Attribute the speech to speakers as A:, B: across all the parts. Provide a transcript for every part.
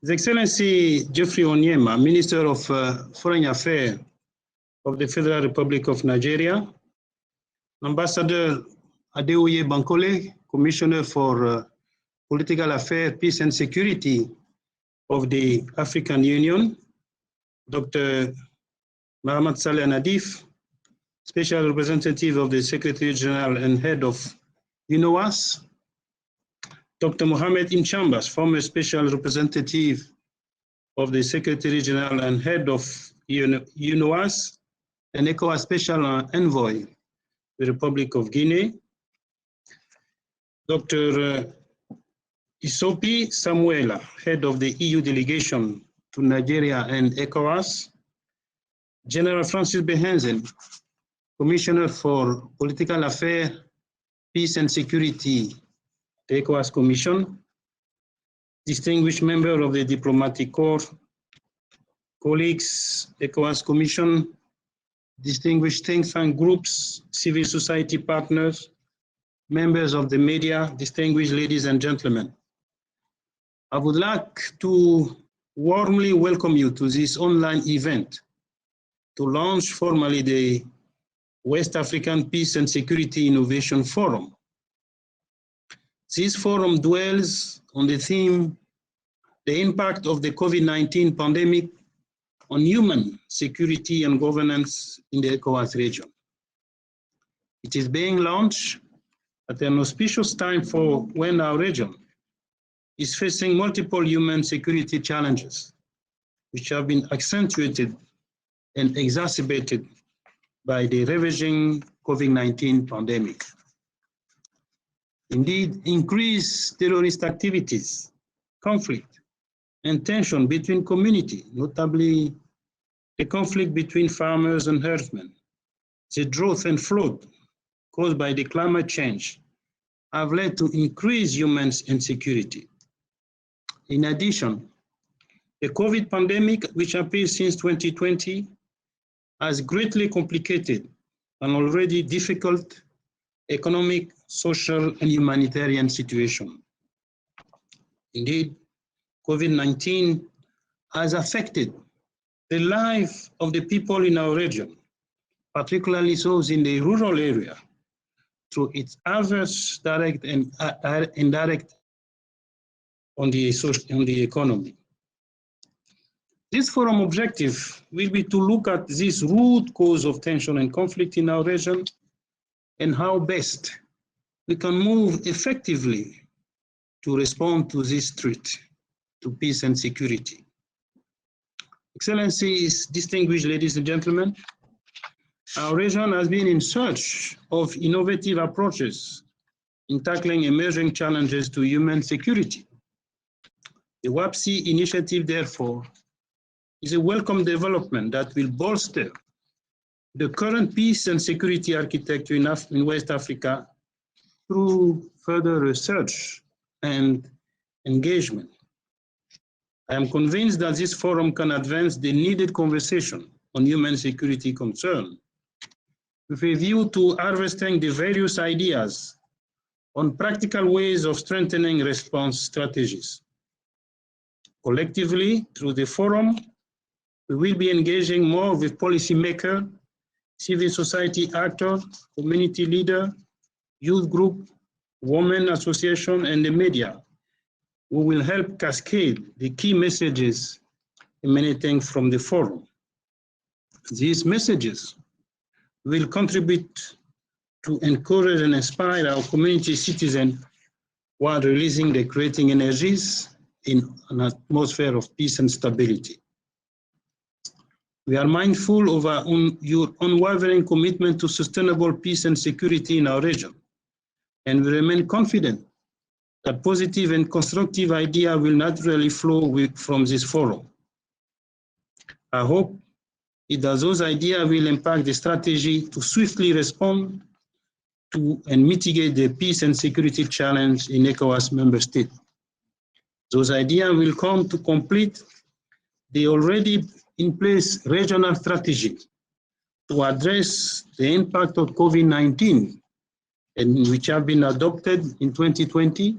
A: His Excellency Geoffrey Onyema, Minister of Foreign Affairs of the Federal Republic of Nigeria, Ambassador Adeoye Bankole, Commissioner for Political Affairs, Peace and Security of the African Union, Dr. Mohamed Saleh Nadif, Special Representative of the Secretary General and Head of UNOWAS, Dr. Mohamed Chambers, former Special Representative of the Secretary General and Head of UNOWAS, and ECOWAS Special Envoy, the Republic of Guinea, Dr. Isopi Samuela, Head of the EU Delegation to Nigeria and ECOWAS, General Francis Behenzen, Commissioner for Political Affairs, Peace and Security, the ECOWAS Commission, distinguished member of the Diplomatic Corps, colleagues, ECOWAS Commission, distinguished think tank groups, civil society partners, members of the media, distinguished ladies and gentlemen. I would like to warmly welcome you to this online event to launch formally the West African Peace and Security Innovation Forum. This forum dwells on the theme, the impact of the COVID-19 pandemic on human security and governance in the ECOWAS region. It is being launched at an auspicious time for when our region is facing multiple human security challenges, which have been accentuated and exacerbated by the ravaging COVID-19 pandemic. Indeed, increased terrorist activities, conflict, and tension between communities, notably the conflict between farmers and herdsmen, the drought and flood caused by the climate change, have led to increased human insecurity. In addition, the COVID pandemic, which appears since 2020, has greatly complicated an already difficult economic, social, and humanitarian situation. Indeed, COVID-19 has affected the life of the people in our region, particularly those in the rural area, through its adverse direct and indirect on the economy. This forum objective will be to look at this root cause of tension and conflict in our region and how best we can move effectively to respond to this threat to peace and security. Excellencies, distinguished ladies and gentlemen, our region has been in search of innovative approaches in tackling emerging challenges to human security. The WAPSI initiative, therefore, is a welcome development that will bolster the current peace and security architecture in West Africa through further research and engagement. I am convinced that this forum can advance the needed conversation on human security concern with a view to harvesting the various ideas on practical ways of strengthening response strategies. Collectively, through the forum, we will be engaging more with policymakers, civil society actors, community leaders, youth group, women association, and the media, who will help cascade the key messages emanating from the forum. These messages will contribute to encourage and inspire our community citizens while releasing the creating energies in an atmosphere of peace and stability. We are mindful of your unwavering commitment to sustainable peace and security in our region, and we remain confident that positive and constructive ideas will naturally flow from this forum. I hope that those ideas will impact the strategy to swiftly respond to and mitigate the peace and security challenge in ECOWAS member states. Those ideas will come to complete the already in place regional strategy to address the impact of COVID-19, and which have been adopted in 2020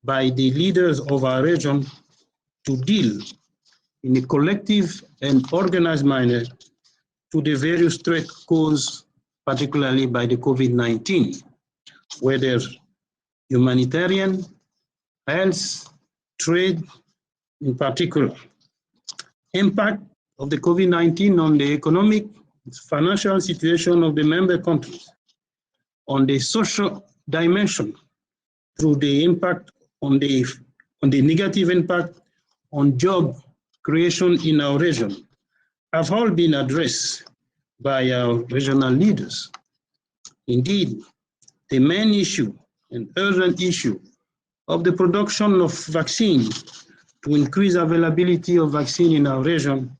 A: by the leaders of our region to deal in a collective and organized manner to the various threats caused particularly by the COVID-19, whether humanitarian, health, trade in particular. Impact of the COVID-19 on the economic, financial situation of the member countries, on the social dimension through the impact on the negative impact on job creation in our region have all been addressed by our regional leaders. Indeed, the main issue and urgent issue of the production of vaccines to increase availability of vaccine in our region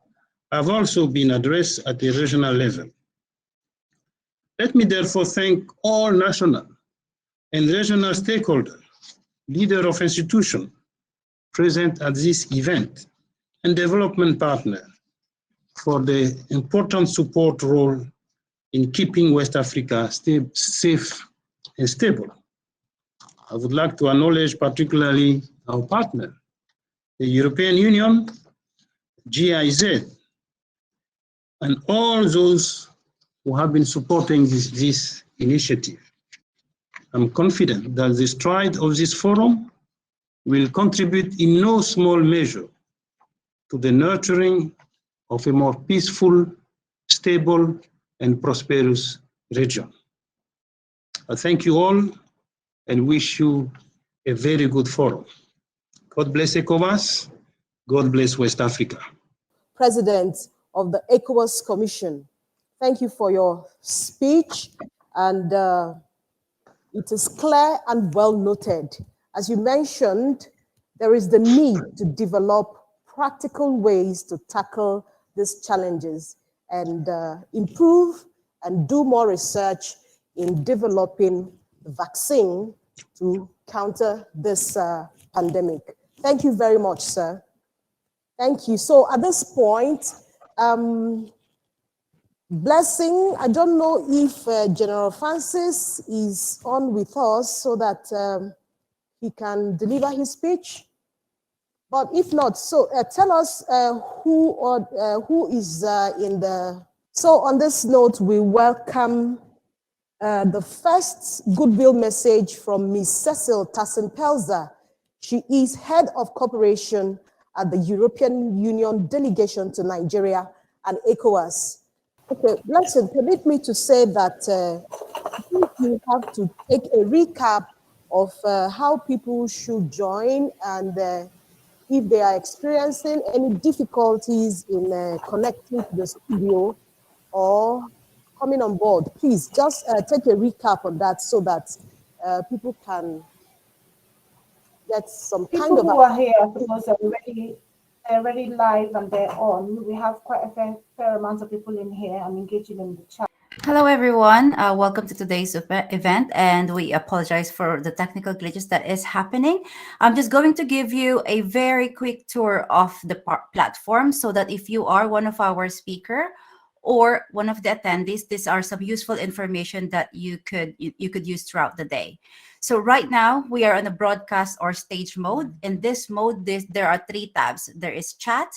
A: have also been addressed at the regional level. Let me therefore thank all national and regional stakeholders, leaders of institutions present at this event, and development partners for the important support role in keeping West Africa safe and stable. I would like to acknowledge particularly our partner, the European Union, GIZ, and all those who have been supporting this initiative. I'm confident that the stride of this forum will contribute in no small measure to the nurturing of a more peaceful, stable, and prosperous region. I thank you all and wish you a very good forum. God bless ECOWAS. God bless West Africa.
B: President of the ECOWAS Commission, thank you for your speech, and it is clear and well noted. As you mentioned, there is the need to develop practical ways to tackle these challenges and improve and do more research in developing the vaccine to counter this pandemic. Thank you very much, sir. Thank you. So at this point, Blessing, I don't know if General Francis is on with us so that he can deliver his speech. But if not, so tell us who is in the... So on this note, we welcome the first goodwill message from Ms. Cecil Tassin-Pelzer. She is Head of Cooperation at the European Union Delegation to Nigeria and ECOWAS. Okay, Blessing, permit me to say that you have to take a recap of how people should join and if they are experiencing any difficulties in connecting to the studio or coming on board. Please just take a recap on that so that people can get some
C: people
B: kind of...
C: People who are here, because they're already live and they're on. We have quite a fair amount of people in here and engaging in the chat.
D: Hello, everyone. Welcome to today's event, and we apologize for the technical glitches that is happening. I'm just going to give you a very quick tour of the platform so that if you are one of our speakers or one of the attendees, these are some useful information that you could use throughout the day. So right now, we are on a broadcast or stage mode. In this mode, there are 3 tabs. There is chat,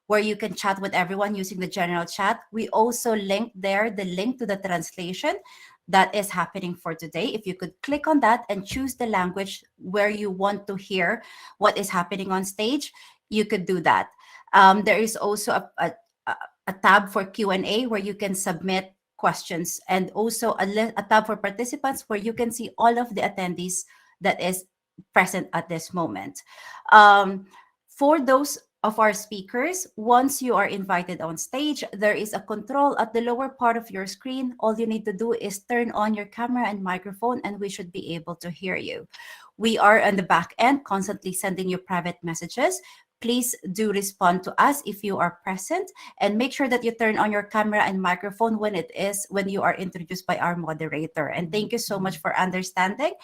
D: where you can chat with everyone using the general chat. We also link there the link to the translation that is happening for today. If you could click on that and choose the language where you want to hear what is happening on stage, you could do that. There is also a tab for Q&A where you can submit questions, and also a tab for participants where you can see all of the attendees that is present at this moment. For those of our speakers, once you are invited on stage, there is a control at the lower part of your screen. All you need to do is turn on your camera and microphone, and we should be able to hear you. We are on the back end constantly sending you private messages. Please do respond to us if you are present, and make sure that you turn on your camera and microphone when you are introduced by our moderator. And thank you so much for understanding.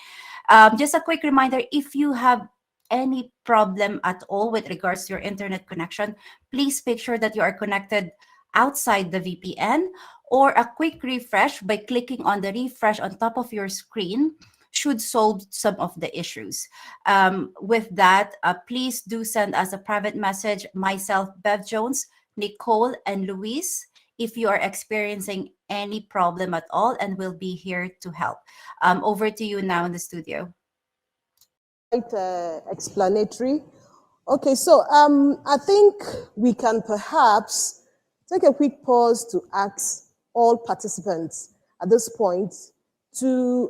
D: Just a quick reminder, if you have any problem at all with regards to your internet connection, please make sure that you are connected outside the VPN, or a quick refresh by clicking on the refresh on top of your screen should solve some of the issues. With that, please do send us a private message, myself, Bev Jones, Nicole, and Luis, if you are experiencing any problem at all, and we'll be here to help. Over to you now in the studio.
B: Quite explanatory. Okay, so I think we can perhaps take a quick pause to ask all participants at this point to,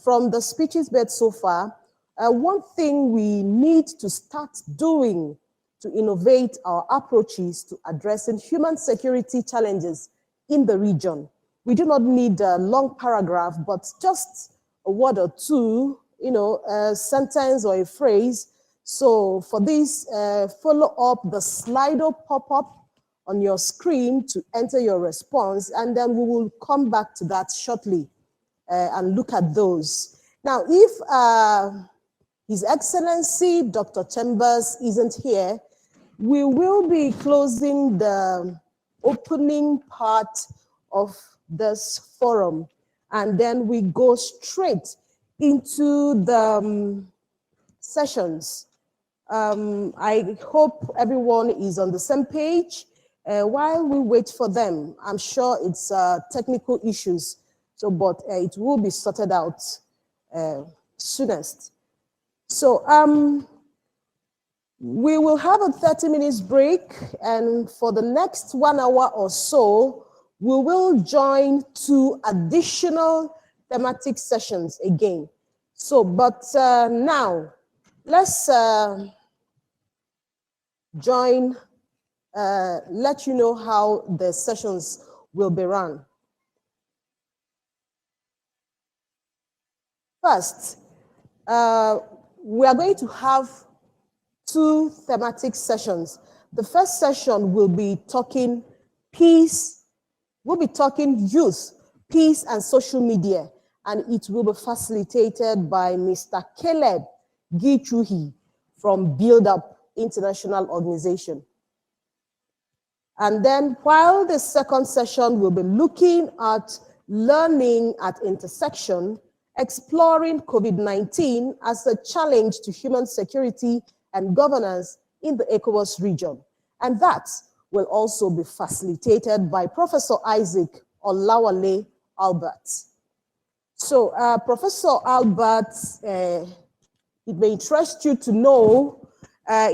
B: from the speeches made so far, one thing we need to start doing to innovate our approaches to addressing human security challenges in the region. We do not need a long paragraph, but just a word or two, a sentence or a phrase. So for this, follow up the Slido pop-up on your screen to enter your response, and then we will come back to that shortly and look at those. Now, if His Excellency Dr. Chambers isn't here, we will be closing the opening part of this forum, and then we go straight into the sessions. I hope everyone is on the same page. While we wait for them, I'm sure it's technical issues, but it will be sorted out soonest. So we will have a 30 minutes break, and for the next 1 hour or so, we will join 2 additional thematic sessions again. So, but now, let's join, let you know how the sessions will be run. First, we are going to have 2 thematic sessions. The first session will be talking peace, we'll be talking youth, peace and social media, and it will be facilitated by Mr. Caleb Gichuhi from Build Up International Organization. And then while the second session will be looking at learning at intersection, exploring COVID-19 as a challenge to human security and governance in the ECOWAS region. And that will also be facilitated by Professor Isaac Olawale Albert. So Professor Albert, it may interest you to know,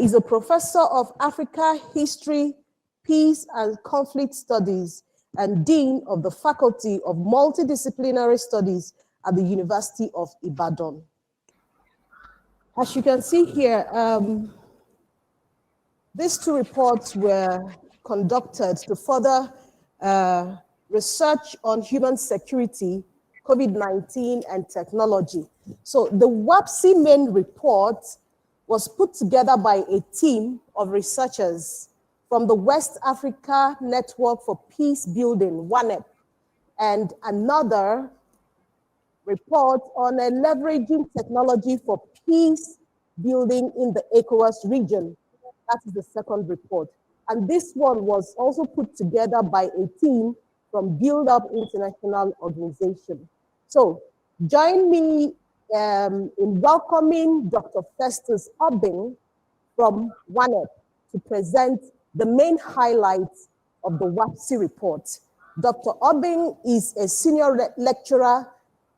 B: is a professor of Africa History, Peace and Conflict Studies, and Dean of the Faculty of Multidisciplinary Studies at the University of Ibadan. As you can see here, these 2 reports were conducted to further research on human security, COVID-19, and technology. So the WAPSI main report was put together by a team of researchers from the West Africa Network for Peace Building, WANEP, and another report on leveraging technology for peace building in the ECOWAS region. That is the second report. And this one was also put together by a team from Build Up International Organization. So join me in welcoming Dr. Festus Obing from WANEP to present the main highlights of the WAPSI report. Dr. Obing is a senior lecturer,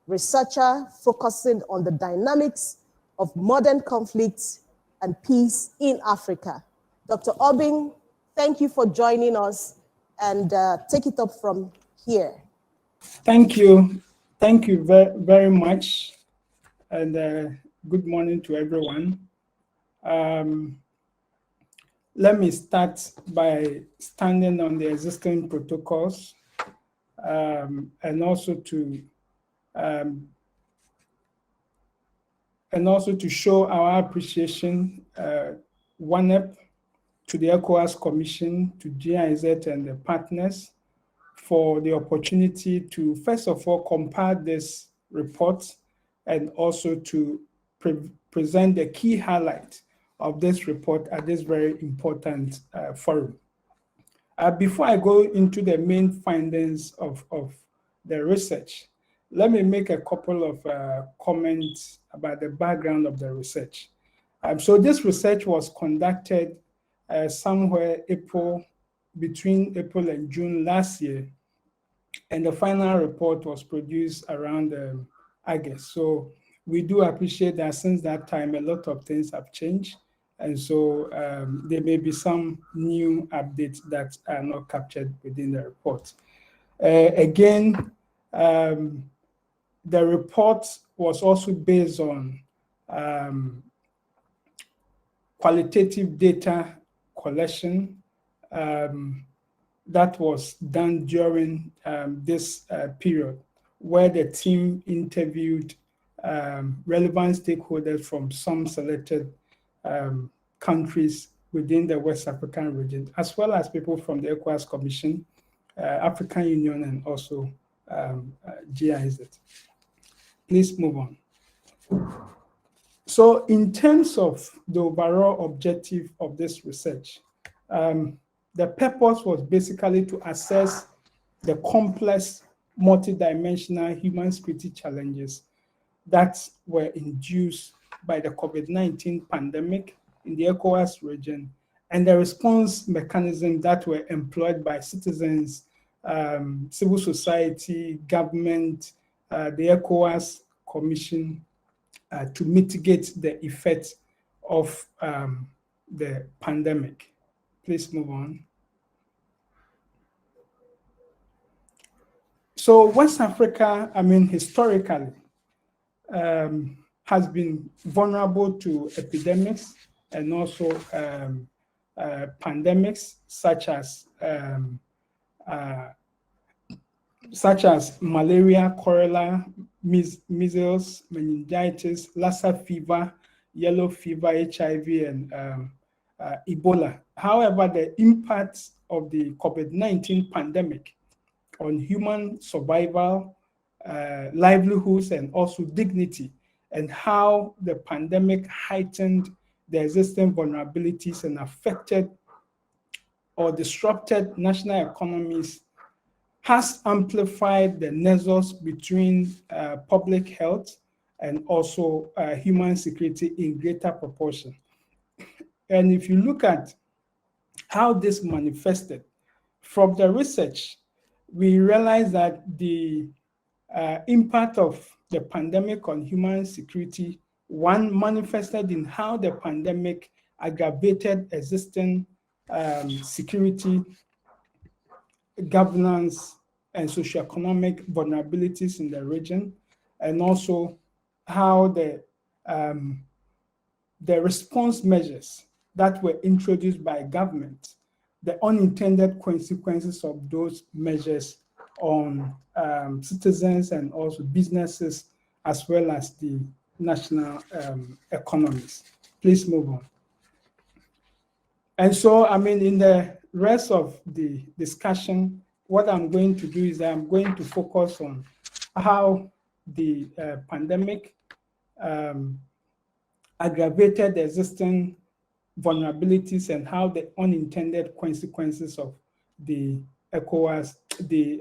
B: researcher focusing on the dynamics of modern conflicts and peace in Africa. Dr. Obing, thank you for joining us, and take it up from here.
E: Thank you. Thank you very, very much, and good morning to everyone. Let me start by standing on the existing protocols and also to show our appreciation, WANEP, to the ECOWAS Commission, to GIZ and the partners for the opportunity to, first of all, compile this report and also to present the key highlights of this report at this very important forum. Before I go into the main findings of the research, let me make a couple of comments about the background of the research. So this research was conducted somewhere between April and June last year, and the final report was produced around August. So we do appreciate that since that time, a lot of things have changed. And so there may be some new updates that are not captured within the report. Again, the report was also based on qualitative data collection that was done during this period, where the team interviewed relevant stakeholders from some selected countries within the West African region, as well as people from the ECOWAS Commission, African Union, and also GIZ. Please move on. So in terms of the overall objective of this research, the purpose was basically to assess the complex, multidimensional human security challenges that were induced by the COVID-19 pandemic in the ECOWAS region, and the response mechanisms that were employed by citizens, civil society, government, the ECOWAS Commission, to mitigate the effects of the pandemic. Please move on. So West Africa, historically, has been vulnerable to epidemics and also pandemics such as malaria, cholera, measles, meningitis, Lassa fever, yellow fever, HIV, and Ebola. However, the impact of the COVID-19 pandemic on human survival, livelihoods, and also dignity, and how the pandemic heightened the existing vulnerabilities and affected or disrupted national economies, has amplified the nexus between public health and also human security in greater proportion. And if you look at how this manifested from the research, we realize that the impact of the pandemic on human security, one, manifested in how the pandemic aggravated existing security, governance, and socioeconomic vulnerabilities in the region, and also how the response measures that were introduced by government, the unintended consequences of those measures on citizens and also businesses, as well as the national economies. Please move on. And so, in the rest of the discussion, what I'm going to do is I'm going to focus on how the pandemic aggravated the existing vulnerabilities and how the unintended consequences of the ECOWAS, the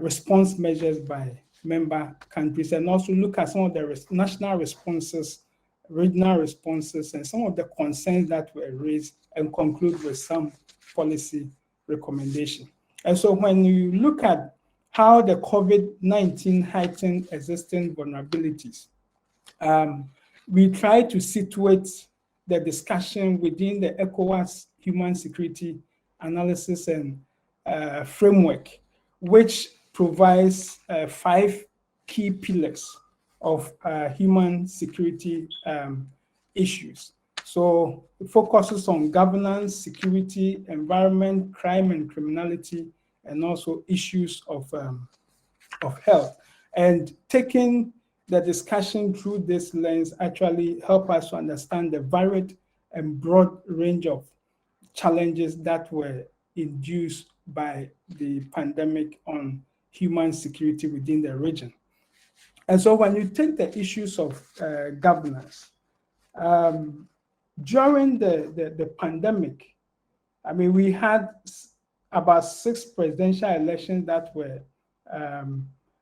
E: response measures by member countries, and also look at some of the national responses, regional responses, and some of the concerns that were raised, and conclude with some policy recommendation. And so when you look at how the COVID-19 heightened existing vulnerabilities, we try to situate the discussion within the ECOWAS human security analysis and framework, which provides 5 key pillars of human security issues. So it focuses on governance, security, environment, crime and criminality, and also issues of health. And taking the discussion through this lens actually help us to understand the varied and broad range of challenges that were induced by the pandemic on human security within the region. And so when you take the issues of governance, during the pandemic, we had about 6 presidential elections that were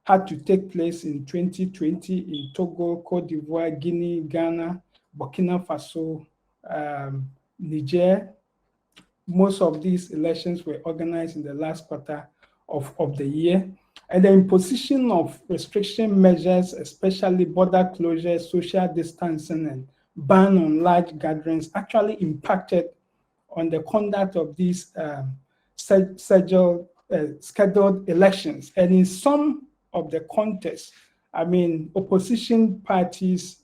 E: had to take place in 2020 in Togo, Cote d'Ivoire, Guinea, Ghana, Burkina Faso, Niger. Most of these elections were organized in the last quarter of the year. And the imposition of restriction measures, especially border closures, social distancing, and ban on large gatherings, actually impacted on the conduct of these scheduled elections. And in some of the contests, I mean, opposition parties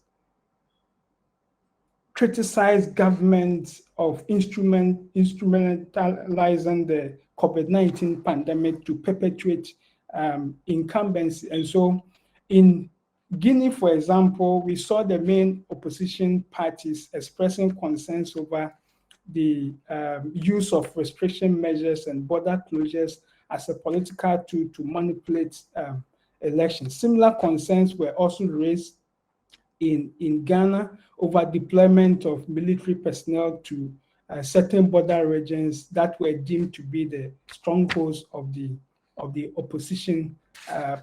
E: criticized governments of instrumentalizing the COVID-19 pandemic to perpetuate incumbency. And so in Guinea, for example, we saw the main opposition parties expressing concerns over the use of restriction measures and border closures as a political tool to manipulate elections. Similar concerns were also raised in Ghana over deployment of military personnel to certain border regions that were deemed to be the strongholds of the opposition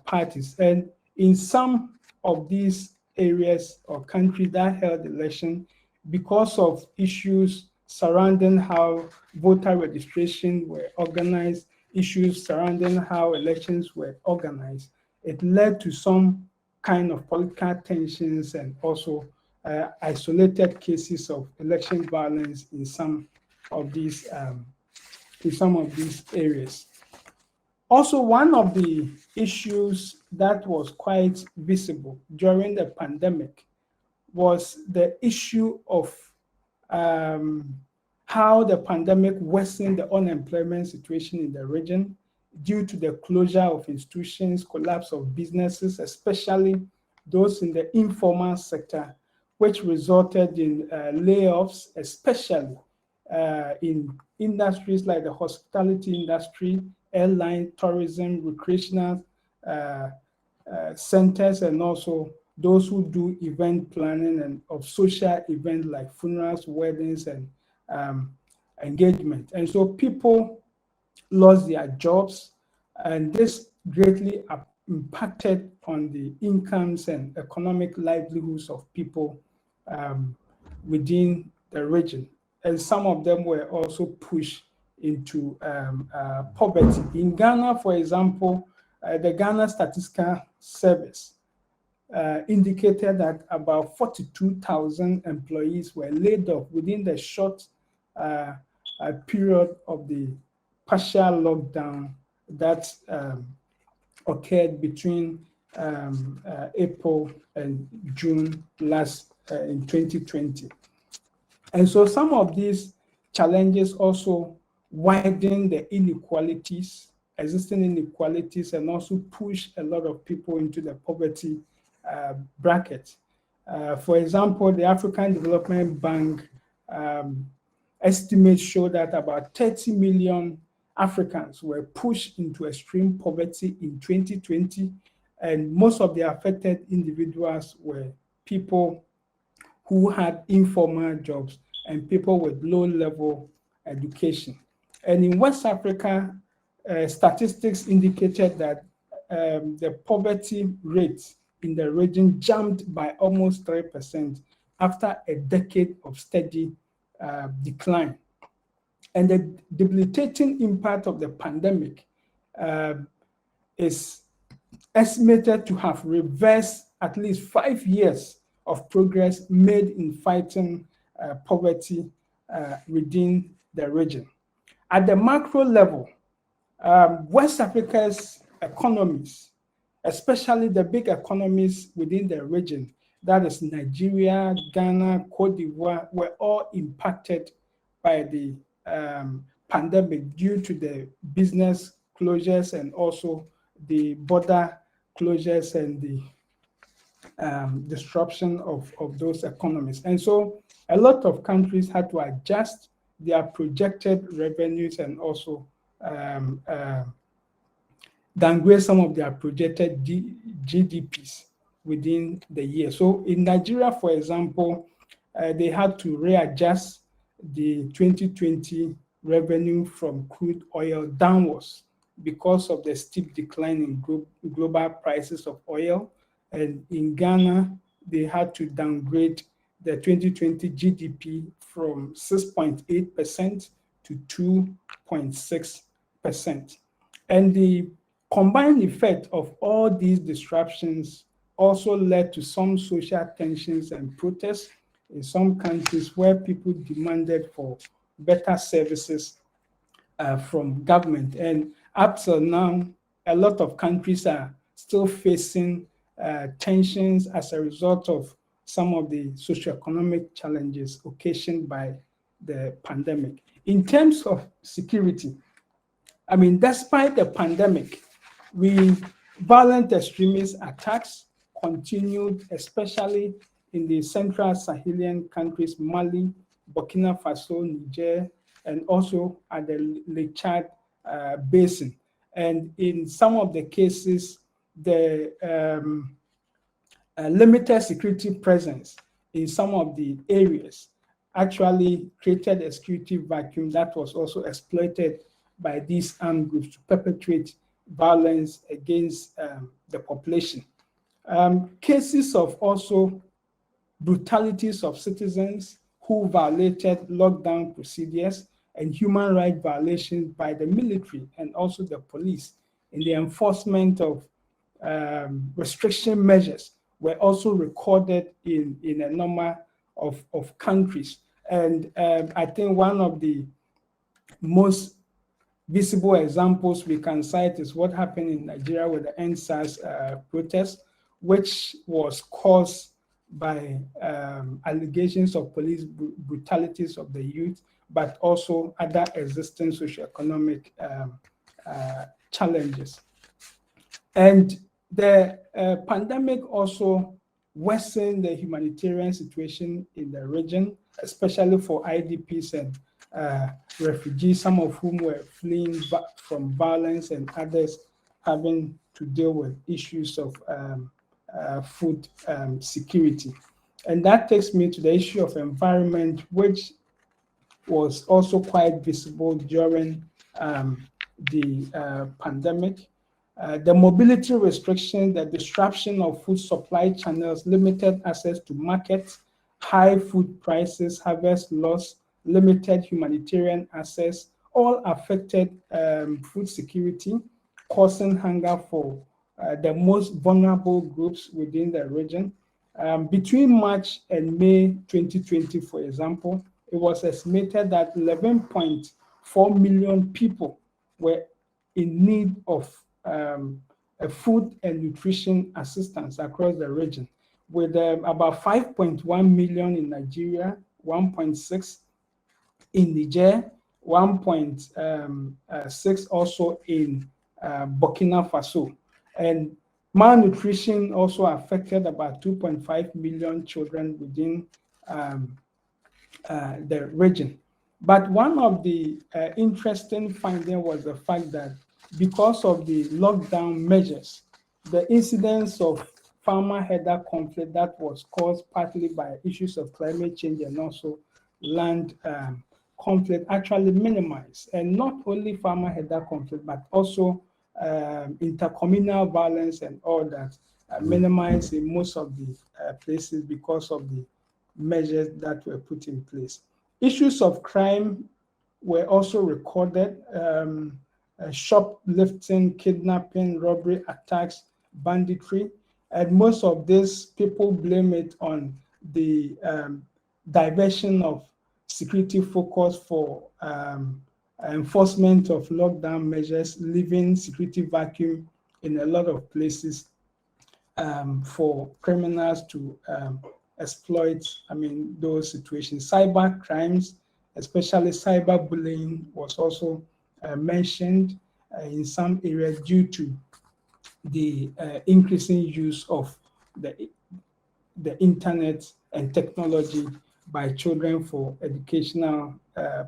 E: parties. And in some of these areas or countries that held election, because of issues surrounding how voter registration were organized, issues surrounding how elections were organized, it led to some kind of political tensions and also isolated cases of election violence in some of these areas. Also, one of the issues that was quite visible during the pandemic was the issue of how the pandemic worsened the unemployment situation in the region due to the closure of institutions, collapse of businesses, especially those in the informal sector, which resulted in layoffs, especially in industries like the hospitality industry, airline, tourism, recreational centers, and also those who do event planning and of social events like funerals, weddings, and engagement. And so people lost their jobs, and this greatly impacted on the incomes and economic livelihoods of people within the region. And some of them were also pushed into poverty. In Ghana, for example, the Ghana Statistical Service indicated that about 42,000 employees were laid off within the short period of the partial lockdown that occurred between April and June last in 2020. And so some of these challenges also widen the inequalities, existing inequalities, and also push a lot of people into the poverty bracket. For example, the African Development Bank estimates show that about 30 million Africans were pushed into extreme poverty in 2020, and most of the affected individuals were people who had informal jobs and people with low-level education. And in West Africa, statistics indicated that the poverty rate in the region jumped by almost 3% after a decade of steady decline. And the debilitating impact of the pandemic is estimated to have reversed at least 5 years of progress made in fighting poverty within the region. At the macro level, West Africa's economies, especially the big economies within the region, that is Nigeria, Ghana, Cote d'Ivoire, were all impacted by the pandemic due to the business closures and also the border closures and the disruption of those economies. And so a lot of countries had to adjust their projected revenues and also downgrade some of their projected GDPs within the year. So in Nigeria, for example, they had to readjust the 2020 revenue from crude oil downwards because of the steep decline in global prices of oil. And in Ghana, they had to downgrade the 2020 GDP from 6.8% to 2.6%. And the combined effect of all these disruptions also led to some social tensions and protests in some countries where people demanded for better services from government. And up till now, a lot of countries are still facing tensions as a result of some of the socioeconomic challenges occasioned by the pandemic. In terms of security, I mean, despite the pandemic, violent extremist attacks continued, especially in the Central Sahelian countries, Mali, Burkina Faso, Niger, and also at the Lake Chad basin. And in some of the cases, the limited security presence in some of the areas actually created a security vacuum that was also exploited by these armed groups to perpetrate violence against the population. Cases of also brutalities of citizens who violated lockdown procedures and human rights violations by the military and also the police in the enforcement of restriction measures were also recorded in a number of countries. And I think one of the most visible examples we can cite is what happened in Nigeria with the NSAS protest, which was caused by allegations of police brutalities of the youth, but also other existing socioeconomic challenges. And the pandemic also worsened the humanitarian situation in the region, especially for IDPs and refugees, some of whom were fleeing from violence and others having to deal with issues of food security. And that takes me to the issue of environment, which was also quite visible during the pandemic. The mobility restriction, the disruption of food supply channels, limited access to markets, high food prices, harvest loss, limited humanitarian access, all affected food security, causing hunger for the most vulnerable groups within the region. Between March and May 2020, for example, it was estimated that 11.4 million people were in need of food and nutrition assistance across the region, with about 5.1 million in Nigeria, 1.6 in Niger, 1.6 also in Burkina Faso. And malnutrition also affected about 2.5 million children within the region. But one of the interesting findings was the fact that because of the lockdown measures, the incidence of farmer-herder conflict that was caused partly by issues of climate change and also land conflict actually minimized. And not only farmer-herder conflict, but also intercommunal violence and all that minimized in most of the places because of the measures that were put in place. Issues of crime were also recorded, shoplifting, kidnapping, robbery, attacks, banditry. And most of these people blame it on the diversion of security focus for enforcement of lockdown measures, leaving security vacuum in a lot of places for criminals to exploit, those situations. Cyber crimes, especially cyberbullying, was also mentioned in some areas due to the increasing use of the internet and technology by children for educational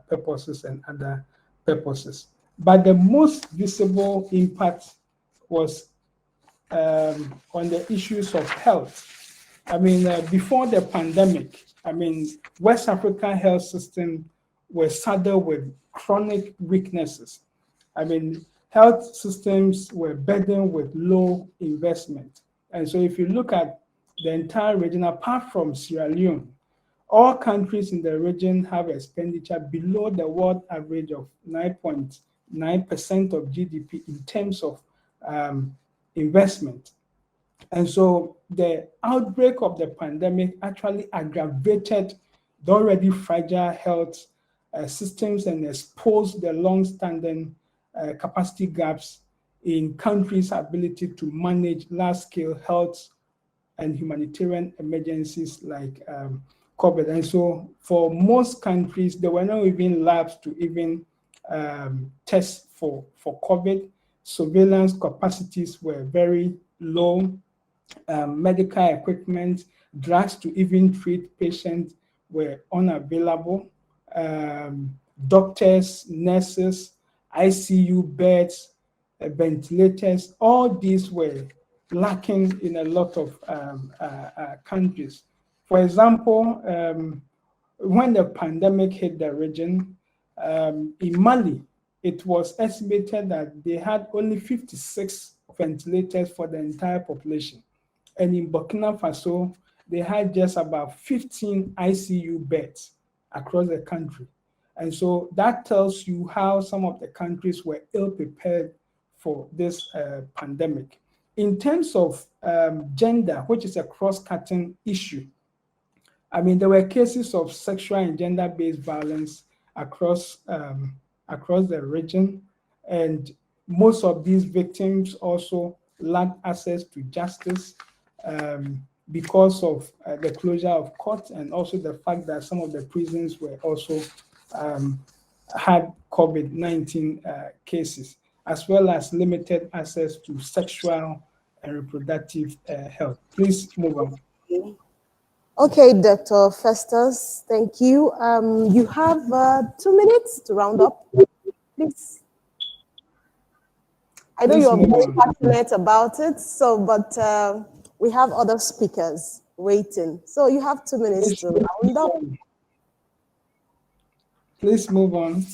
E: purposes and other purposes. But the most visible impact was on the issues of health. Before the pandemic, West African health system was saddled with chronic weaknesses. health systems were burdened with low investment. And so if you look at the entire region, apart from Sierra Leone, all countries in the region have expenditure below the world average of 9.9% of GDP in terms of investment. And so the outbreak of the pandemic actually aggravated the already fragile health systems and exposed the long-standing capacity gaps in countries' ability to manage large-scale health and humanitarian emergencies like COVID. And so for most countries, there were not even labs to even test for COVID. Surveillance capacities were very low. Medical equipment, drugs to even treat patients were unavailable. Doctors, nurses, ICU beds, ventilators, all these were lacking in a lot of countries. For example, when the pandemic hit the region, in Mali, it was estimated that they had only 56 ventilators for the entire population. And in Burkina Faso, they had just about 15 ICU beds across the country. And so that tells you how some of the countries were ill prepared for this pandemic. In terms of gender, which is a cross-cutting issue, I mean, there were cases of sexual and gender-based violence across the region, and most of these victims also lacked access to justice because of the closure of courts, and also the fact that some of the prisons were also had COVID-19 cases, as well as limited access to sexual and reproductive health. Please move on.
B: Okay, Dr. Festus, thank you. You have 2 minutes to round up, please. I know you're very passionate about it, so but we have other speakers waiting. So you have 2 minutes to round up.
E: Please move on.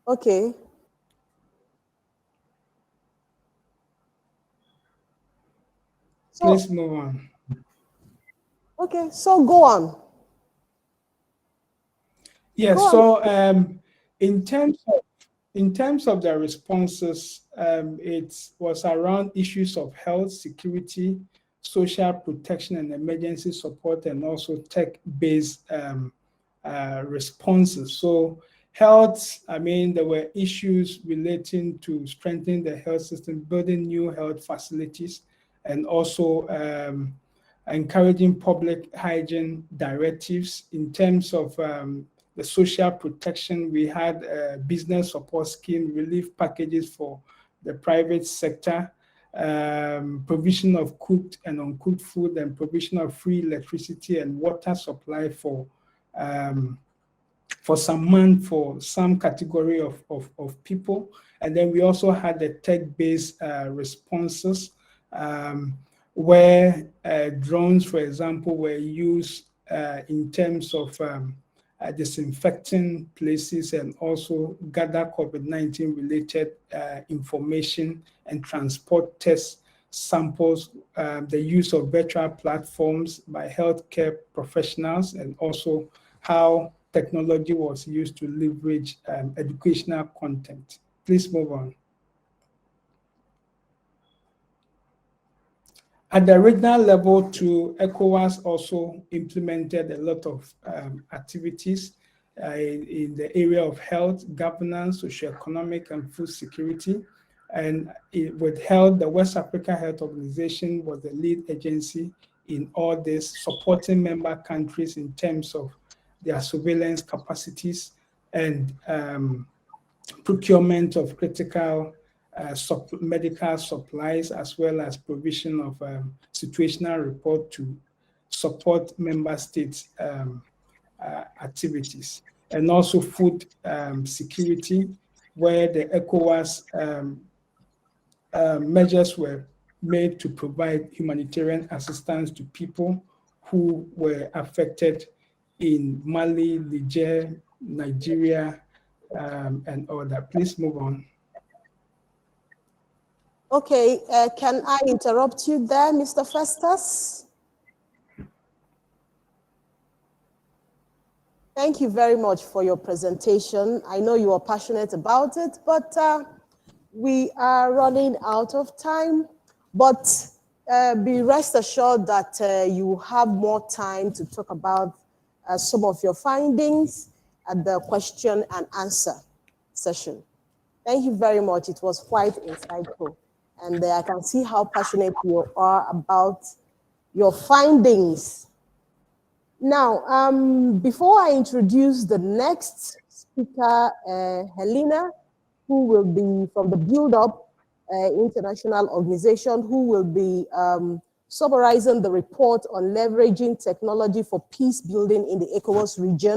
B: Okay.
E: Please move on.
B: Okay, so go on.
E: Yes, so in terms of the responses, it was around issues of health, security, social protection, and emergency support, and also tech-based responses. So health, I mean, there were issues relating to strengthening the health system, building new health facilities, and also encouraging public hygiene directives. In terms of the social protection, we had a business support scheme, relief packages for the private sector, provision of cooked and uncooked food, and provision of free electricity and water supply for some month for some category of people. And then we also had the tech-based responses, where drones, for example, were used in terms of disinfecting places and also gather COVID-19 related information and transport test samples, the use of virtual platforms by healthcare professionals, and also how technology was used to leverage educational content. Please move on. At the regional level too, ECOWAS also implemented a lot of activities in the area of health, governance, socioeconomic, and food security. And with health, the West Africa Health Organization was the lead agency in all this, supporting member countries in terms of their surveillance capacities and procurement of critical medical supplies, as well as provision of situational report to support member states' activities. And also food security, where the ECOWAS measures were made to provide humanitarian assistance to people who were affected in Mali, Niger, Nigeria, and all that. Please move on.
B: Okay, can I interrupt you there, Mr. Festus? Thank you very much for your presentation. I know you are passionate about it, but we are running out of time. But be rest assured that you have more time to talk about some of your findings at the question and answer session. Thank you very much. It was quite insightful. And I can see how passionate you are about your findings. Now, before I introduce the next speaker, Helena, who will be from the Build Up International Organization, who will be summarizing the report on leveraging technology for peace building in the ECOWAS region.